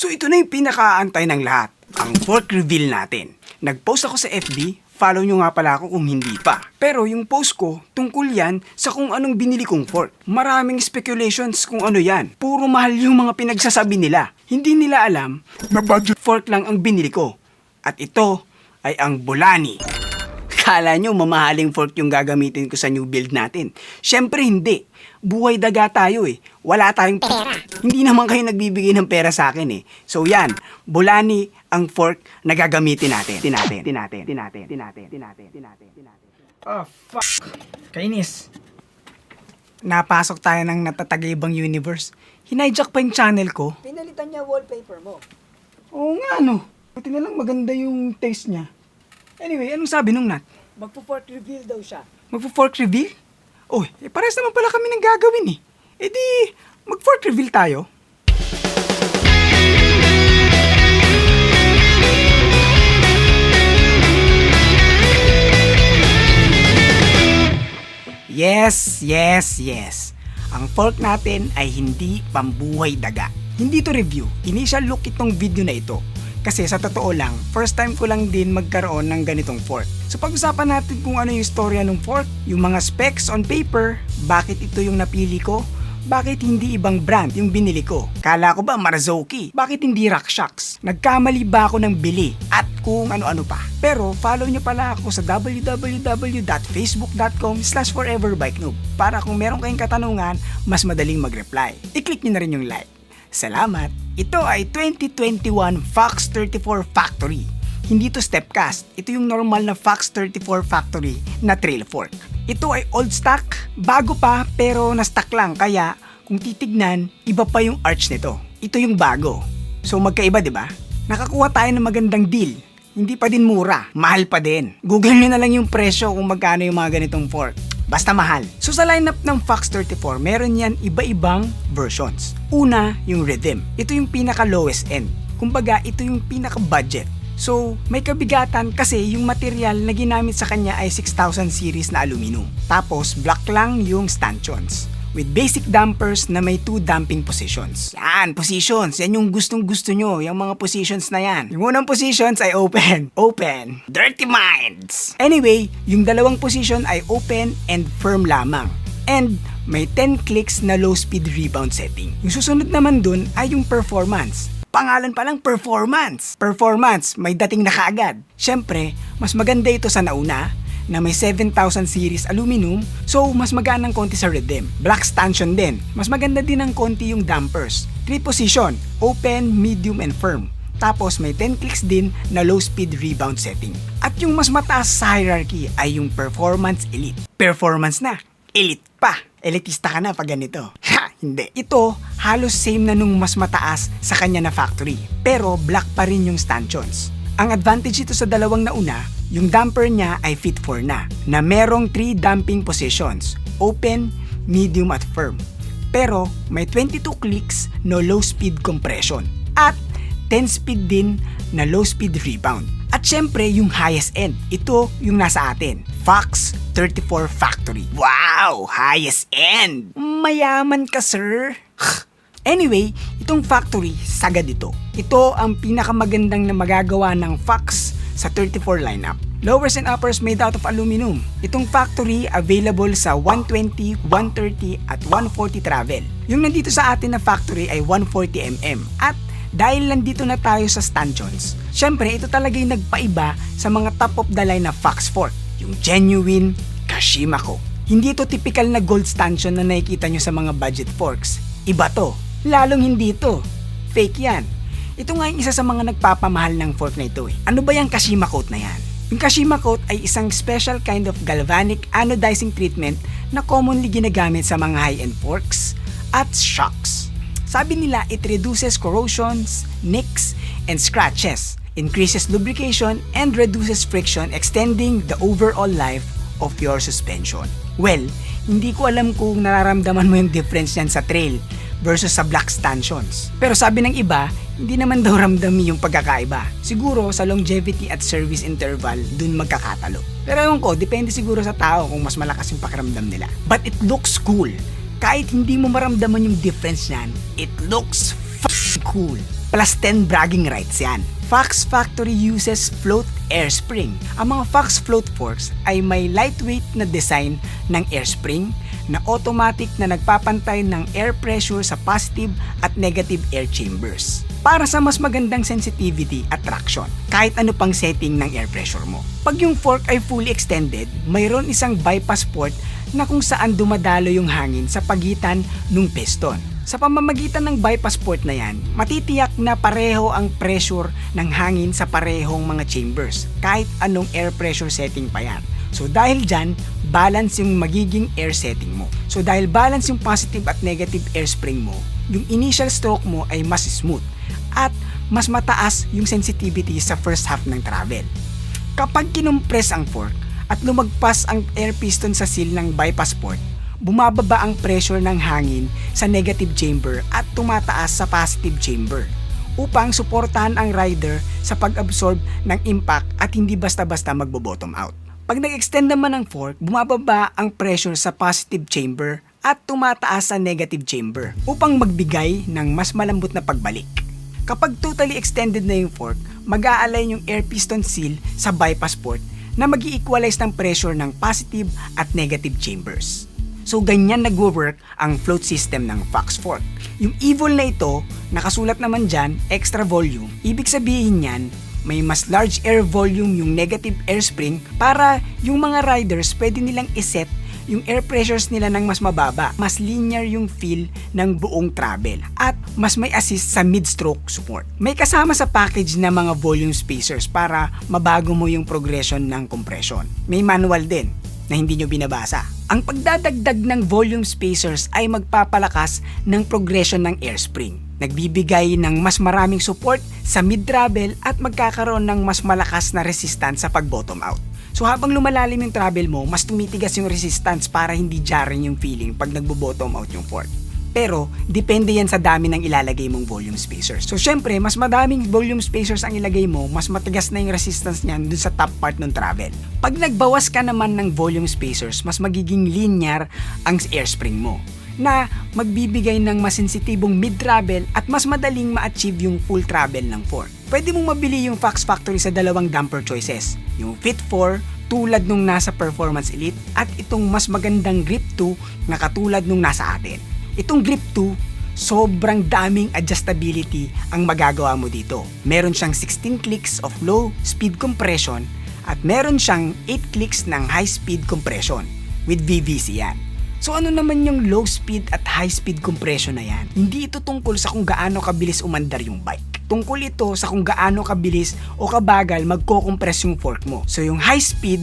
So ito na yung pinakaantay ng lahat, ang fork reveal natin. Nag-post ako sa FB, follow nyo nga pala ako kung hindi pa. Pero yung post ko, tungkol yan sa kung anong binili kong fork. Maraming speculations kung ano yan. Puro mahal yung mga pinagsasabi nila. Hindi nila alam na budget fork lang ang binili ko. At ito ay ang Bolani. Kala nyo mamahaling fork yung gagamitin ko sa new build natin. Syempre hindi. Buhay daga tayo eh. Wala tayong pera. Hindi naman kayo nagbibigay ng pera sa akin eh. So yan, Bolani ang fork na gagamitin natin. Oh, fuck. Kainis. Napasok tayo ng natatagibang universe. Hinijak pa yung channel ko. Pinalitan niya wallpaper mo. Oo nga no. Buti na lang maganda yung taste niya. Anyway, anong sabi nung Nat? Magpo-fork reveal daw siya. Magpo-fork reveal? Oh, pares naman pala kami ng gagawin eh. Eh di, mag-fork reveal tayo. Yes. Ang fork natin ay hindi pambuhay daga. Hindi to review. Initial look itong video na ito. Kasi sa totoo lang, first time ko lang din magkaroon ng ganitong fork. So pag-usapan natin kung ano yung istorya ng fork, yung mga specs on paper, bakit ito yung napili ko, bakit hindi ibang brand yung binili ko. Kala ko ba Marzocchi? Bakit hindi RockShox? Nagkamali ba ako ng bili? At kung ano-ano pa. Pero follow nyo pala ako sa www.facebook.com/foreverbikeNoob para kung meron kayong katanungan, mas madaling mag-reply. I-click nyo na rin yung like. Salamat! Ito ay 2021 Fox 34 Factory. Hindi to stepcast. Ito yung normal na Fox 34 Factory na trail fork. Ito ay old stock, bago pa pero na-stock lang. Kaya kung titignan, iba pa yung arch nito. Ito yung bago. So magkaiba, di ba? Nakakuha tayo ng magandang deal. Hindi pa din mura, mahal pa din. Google nyo na lang yung presyo kung magkano yung mga ganitong fork. Basta mahal. So sa lineup ng Fox 34, meron yan iba-ibang versions. Una, yung Rhythm. Ito yung pinaka lowest end. Kumbaga, ito yung pinaka budget. So, may kabigatan kasi yung material na ginamit sa kanya ay 6000 series na aluminum. Tapos, black lang yung stanchions. With basic dampers na may 2 damping positions. Yan, positions. Yan yung gustong-gusto nyo. Yung mga positions na yan. Yung unang positions ay open. Open. Dirty minds. Anyway, yung dalawang position ay open and firm lamang. And may 10 clicks na low speed rebound setting. Yung susunod naman dun ay yung performance. Pangalan pa lang, performance. Performance, may dating na kaagad. Syempre, mas maganda ito sa nauna na may 7,000 series aluminum, so mas magaan ng konti sa Rhythm. Black stanchion din. Mas maganda din ng konti yung dampers. 3 position, open, medium, and firm. Tapos may 10 clicks din na low speed rebound setting. At yung mas mataas sa hierarchy ay yung Performance Elite. Performance na, elite pa. Elitista ka na pag ganito. Ha, hindi. Ito, halos same na nung mas mataas sa kanya na factory. Pero black pa rin yung stanchions. Ang advantage ito sa dalawang nauna, yung damper niya ay Fit 4 na merong 3 damping positions, open, medium at firm. Pero may 22 clicks no low speed compression at 10 speed din na low speed rebound. At syempre yung highest end, ito yung nasa atin, Fox 34 Factory. Wow! Highest end! Mayaman ka, sir! Anyway, itong factory, sagad ito. Ito ang pinakamagandang na magagawa ng Fox sa 34 lineup. Lowers and uppers made out of aluminum. Itong factory available sa 120, 130 at 140 travel. Yung nandito sa atin na factory ay 140mm. At dahil nandito na tayo sa stanchions, syempre ito talaga yung nagpaiba sa mga top of the line na Fox fork. Yung genuine Kashimako. Hindi ito typical na gold stanchion na nakikita nyo sa mga budget forks. Iba to. Lalong hindi ito. Fake yan. Ito nga yung isa sa mga nagpapamahal ng fork na ito eh. Ano ba yung Kashima coat na yan? Yung Kashima coat ay isang special kind of galvanic anodizing treatment na commonly ginagamit sa mga high-end forks at shocks. Sabi nila it reduces corrosions, nicks, and scratches, increases lubrication, and reduces friction, extending the overall life of your suspension. Well, hindi ko alam kung nararamdaman mo yung difference yan sa trail versus sa black stanchions. Pero sabi ng iba, hindi naman daw ramdami yung pagkakaiba. Siguro sa longevity at service interval, dun magkakatalo. Pero ewan ko, depende siguro sa tao kung mas malakas yung pakiramdam nila. But it looks cool. Kahit hindi mo maramdaman yung difference niyan, it looks cool. Plus 10 bragging rights yan. Fox Factory uses float air spring. Ang mga Fox float forks ay may lightweight na design ng air spring na automatic na nagpapantay ng air pressure sa positive at negative air chambers para sa mas magandang sensitivity at traction kahit ano pang setting ng air pressure mo. Pag yung fork ay fully extended, mayroon isang bypass port na kung saan dumadalo yung hangin sa pagitan ng piston. Sa pamamagitan ng bypass port na yan, matitiyak na pareho ang pressure ng hangin sa parehong mga chambers kahit anong air pressure setting pa yan. So dahil dyan, balance yung magiging air setting mo. So dahil balance yung positive at negative air spring mo, yung initial stroke mo ay mas smooth at mas mataas yung sensitivity sa first half ng travel. Kapag kinompress ang fork at lumagpas ang air piston sa seal ng bypass port, bumababa ang pressure ng hangin sa negative chamber at tumataas sa positive chamber upang suportahan ang rider sa pag-absorb ng impact at hindi basta-basta magbo-bottom out. Pag nag-extend naman ang fork, bumababa ang pressure sa positive chamber at tumataas sa negative chamber upang magbigay ng mas malambot na pagbalik. Kapag totally extended na yung fork, mag-a-align yung air piston seal sa bypass port na mag-i-equalize ng pressure ng positive at negative chambers. So ganyan nagwo-work ang float system ng Fox fork. Yung evil na ito, nakasulat naman dyan, extra volume. Ibig sabihin yan, may mas large air volume yung negative air spring para yung mga riders pwede nilang iset yung air pressures nila ng mas mababa. Mas linear yung feel ng buong travel at mas may assist sa mid-stroke support. May kasama sa package na mga volume spacers para mabago mo yung progression ng compression. May manual din na hindi nyo binabasa. Ang pagdadagdag ng volume spacers ay magpapalakas ng progression ng air spring. Nagbibigay ng mas maraming support sa mid-travel at magkakaroon ng mas malakas na resistance sa pag-bottom out. So habang lumalalim yung travel mo, mas tumitigas yung resistance para hindi jarring yung feeling pag nagbo-bottom out yung fork. Pero, depende yan sa dami ng ilalagay mong volume spacers. So, syempre, mas madaming volume spacers ang ilagay mo, mas matigas na yung resistance niyan dun sa top part ng travel. Pag nagbawas ka naman ng volume spacers, mas magiging linear ang air spring mo, na magbibigay ng mas sensitibong mid-travel at mas madaling ma-achieve yung full travel ng fork. Pwede mong mabili yung Fox Factory sa dalawang damper choices, yung Fit 4, tulad nung nasa Performance Elite, at itong mas magandang Grip 2 na katulad nung nasa atin. Itong Grip 2, sobrang daming adjustability ang magagawa mo dito. Meron siyang 16 clicks of low speed compression at meron siyang 8 clicks ng high speed compression with VVC yan. So ano naman yung low speed at high speed compression na yan? Hindi ito tungkol sa kung gaano kabilis umandar yung bike. Tungkol ito sa kung gaano kabilis o kabagal magko-compress yung fork mo. So yung high speed,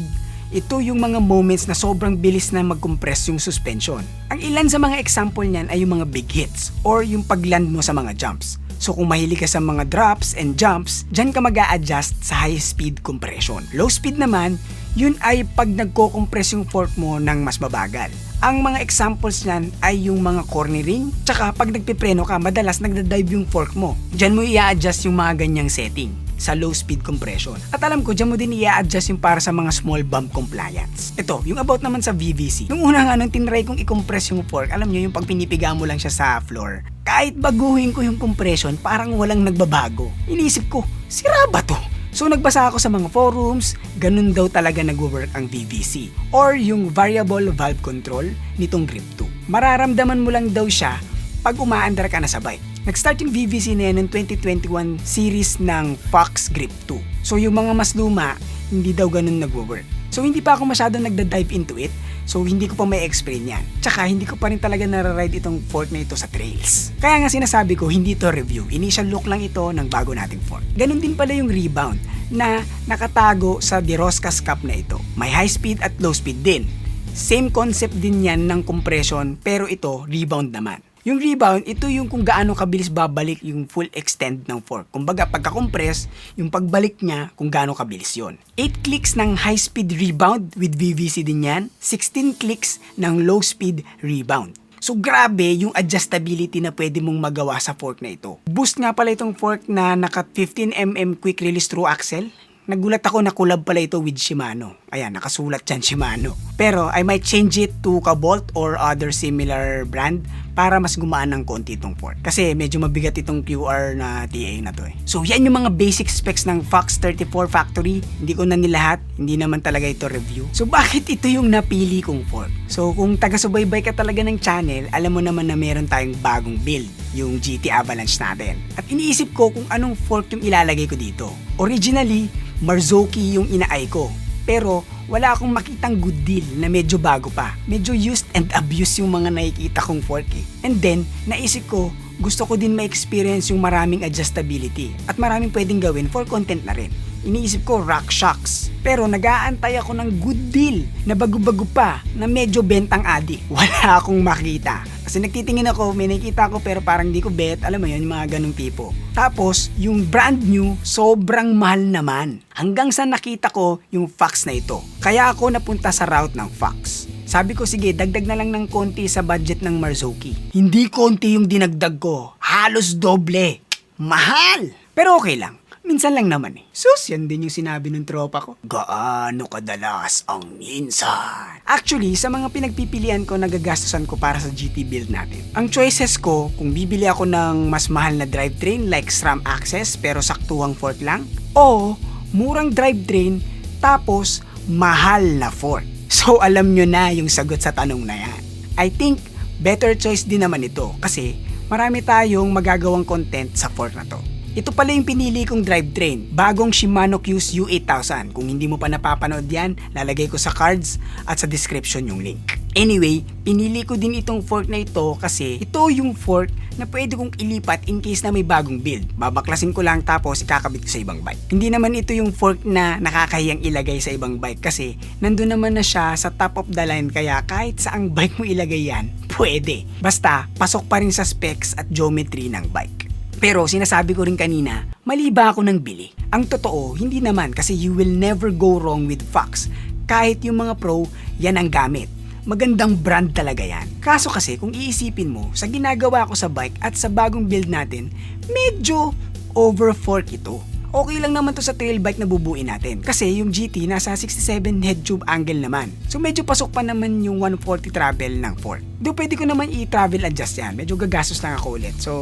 ito yung mga moments na sobrang bilis na mag-compress yung suspension. Ang ilan sa mga example niyan ay yung mga big hits or yung pagland mo sa mga jumps. So kung mahilig ka sa mga drops and jumps, dyan ka mag-a-adjust sa high speed compression. Low speed naman, yun ay pag nagko-compress yung fork mo ng mas mabagal. Ang mga examples niyan ay yung mga cornering, tsaka pag nagpipreno ka, madalas nagda-dive yung fork mo. Dyan mo i-adjust yung mga ganyang setting sa low speed compression. At alam ko, dyan mo din i-adjust yung para sa mga small bump compliance. Ito, yung about naman sa VVC. Nung una nga nung tinry kong i-compress yung fork, alam nyo yung pag pinipiga mo lang siya sa floor, kahit baguhin ko yung compression, parang walang nagbabago. Inisip ko, sira ba to? So nagbasa ako sa mga forums, ganun daw talaga nag-work ang VVC or yung variable valve control nitong Grip 2. Mararamdaman mo lang daw siya pag umaandar ka na sa bike. Nag-start yung VVC na yan ng 2021 series ng Fox Grip 2. So yung mga mas luma, hindi daw ganun nag-work. So hindi pa ako masyadong nagda-dive into it. So hindi ko pa may explain yan. Tsaka hindi ko pa rin talaga nara-ride itong fork na ito sa trails. Kaya nga sinasabi ko, hindi ito review. Initial look lang ito ng bago nating fork. Ganun din pala yung rebound na nakatago sa DeRoscas Cup na ito. May high speed at low speed din. Same concept din yan ng compression pero ito rebound naman. Yung rebound, ito yung kung gaano kabilis babalik yung full extend ng fork. Kumbaga, pagka-compress, yung pagbalik niya, kung gaano kabilis yon. 8 clicks ng high-speed rebound with VVC din yan. 16 clicks ng low-speed rebound. So, grabe yung adjustability na pwede mong magawa sa fork na ito. Boost nga pala itong fork na naka 15mm quick release through axle. Nagulat ako na collab pala ito with Shimano. Ayan, nakasulat dyan Shimano. Pero I might change it to Kabolt or other similar brand para mas gumaan ng konti itong fork. Kasi medyo mabigat itong QR na TA na to eh. So yan yung mga basic specs ng Fox 34 Factory. Hindi ko na nilahat, hindi naman talaga ito review. So bakit ito yung napili kong fork? So kung taga-subaybay ka talaga ng channel, alam mo naman na meron tayong bagong build, yung GT Avalanche natin. At iniisip ko kung anong fork yung ilalagay ko dito. Originally, Marzocchi yung inaay ko. Pero wala akong makitang good deal na medyo bago pa. Medyo used and abused yung mga nakikita kong fork eh. And then, naisip ko, gusto ko din ma-experience yung maraming adjustability at maraming pwedeng gawin for content na rin. Iniisip ko rock shocks. Pero nag-aantay ako ng good deal na bago-bago pa na medyo bentang adik. Wala akong makita. Kasi nagtitingin ako, may nakita ako pero parang di ko bet. Alam mo yun, yung mga ganong tipo. Tapos, yung brand new, sobrang mahal naman. Hanggang sa nakita ko yung Fox na ito. Kaya ako napunta sa route ng Fox. Sabi ko, sige, dagdag na lang ng konti sa budget ng Marzocchi. Hindi konti yung dinagdag ko. Halos doble. Mahal! Pero okay lang. Minsan lang naman eh. Sus, yan din yung sinabi ng tropa ko. Gaano kadalas ang minsan? Actually, sa mga pinagpipilian ko, nagagastusan ko para sa GT build natin. Ang choices ko, kung bibili ako ng mas mahal na drivetrain like SRAM Access pero saktuhang fork lang, o murang drivetrain tapos mahal na fork. So alam nyo na yung sagot sa tanong na yan. I think better choice din naman ito kasi marami tayong magagawang content sa fork na to. Ito pala yung pinili kong drivetrain, bagong Shimano Q's U8000. Kung hindi mo pa napapanood yan, lalagay ko sa cards at sa description yung link. Anyway, pinili ko din itong fork na ito kasi ito yung fork na pwede kong ilipat in case na may bagong build. Babaklasin ko lang tapos ikakabit ko sa ibang bike. Hindi naman ito yung fork na nakakahiyang ilagay sa ibang bike kasi nandun naman na siya sa top of the line kaya kahit saang bike mo ilagay yan, pwede. Basta, pasok pa rin sa specs at geometry ng bike. Pero sinasabi ko rin kanina, mali ba ako ng bili? Ang totoo, hindi naman kasi you will never go wrong with Fox. Kahit yung mga pro, yan ang gamit. Magandang brand talaga yan. Kaso kasi kung iisipin mo, sa ginagawa ko sa bike at sa bagong build natin, medyo over-fork ito. Okay lang naman to sa trail bike na bubuin natin. Kasi yung GT nasa 67 head tube angle naman. So medyo pasok pa naman yung 140 travel ng fork. Do pwede ko naman i-travel adjust yan. Medyo gagastos lang ako ulit. So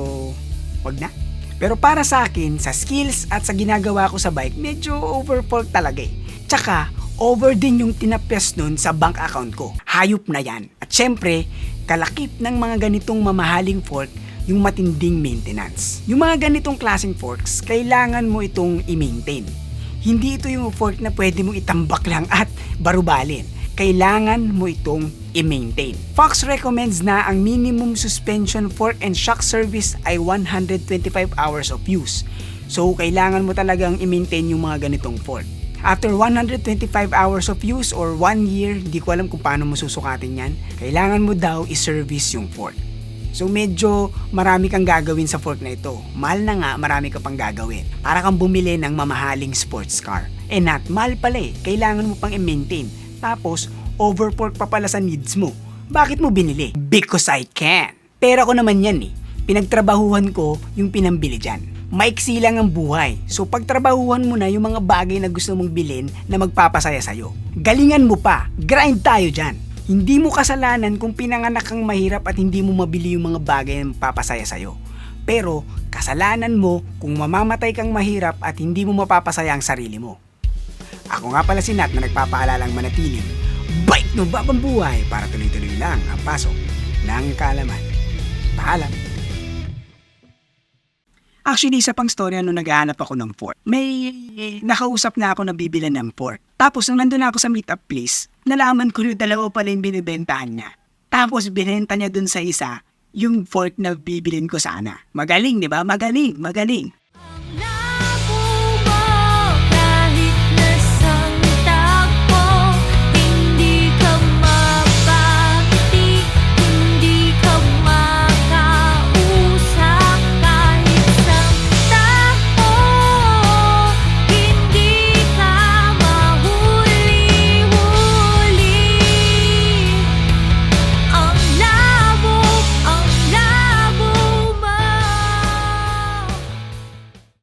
wag na. Pero para sa akin, sa skills at sa ginagawa ko sa bike, medyo overfork talaga eh. Tsaka, over din yung tinapyas nun sa bank account ko. Hayop na yan. At syempre, kalakip ng mga ganitong mamahaling fork, yung matinding maintenance. Yung mga ganitong klaseng forks, kailangan mo itong i-maintain. Hindi ito yung fork na pwede mong itambak lang at barubalin. Kailangan mo itong i-maintain. Fox recommends na ang minimum suspension fork and shock service ay 125 hours of use. So, kailangan mo talagang i-maintain yung mga ganitong fork. After 125 hours of use or 1 year, di ko alam kung paano mo susukatin yan, kailangan mo daw i-service yung fork. So, medyo marami kang gagawin sa fork na ito. Mahal na nga, marami ka pang gagawin. Para kang bumili ng mamahaling sports car. Eh, not mahal pala eh. Kailangan mo pang i-maintain. Tapos, overfork pa pala sa needs mo. Bakit mo binili? Because I can. Pera ko naman yan eh. Pinagtrabahuhan ko yung pinambili dyan. Maiksi lang ang buhay. So pagtrabahuhan mo na yung mga bagay na gusto mong bilhin na magpapasaya sa'yo. Galingan mo pa. Grind tayo dyan. Hindi mo kasalanan kung pinanganak kang mahirap at hindi mo mabili yung mga bagay na magpapasaya sa'yo. Pero kasalanan mo kung mamamatay kang mahirap at hindi mo mapapasaya ang sarili mo. Ako nga pala si Nat na nagpapaalalang manatiling bike no babang buhay para tuloy-tuloy lang ang pasok ng kaalaman. Paalam. Actually, isa pang storya nung naghahanap ako ng fork. May nakausap na ako na bibilan ng fork. Tapos nung nandun ako sa meetup place, nalaman ko yung dalawa pala yung binibentahan niya. Tapos binenta niya dun sa isa yung fork na bibilin ko sana. Magaling, di ba? Magaling.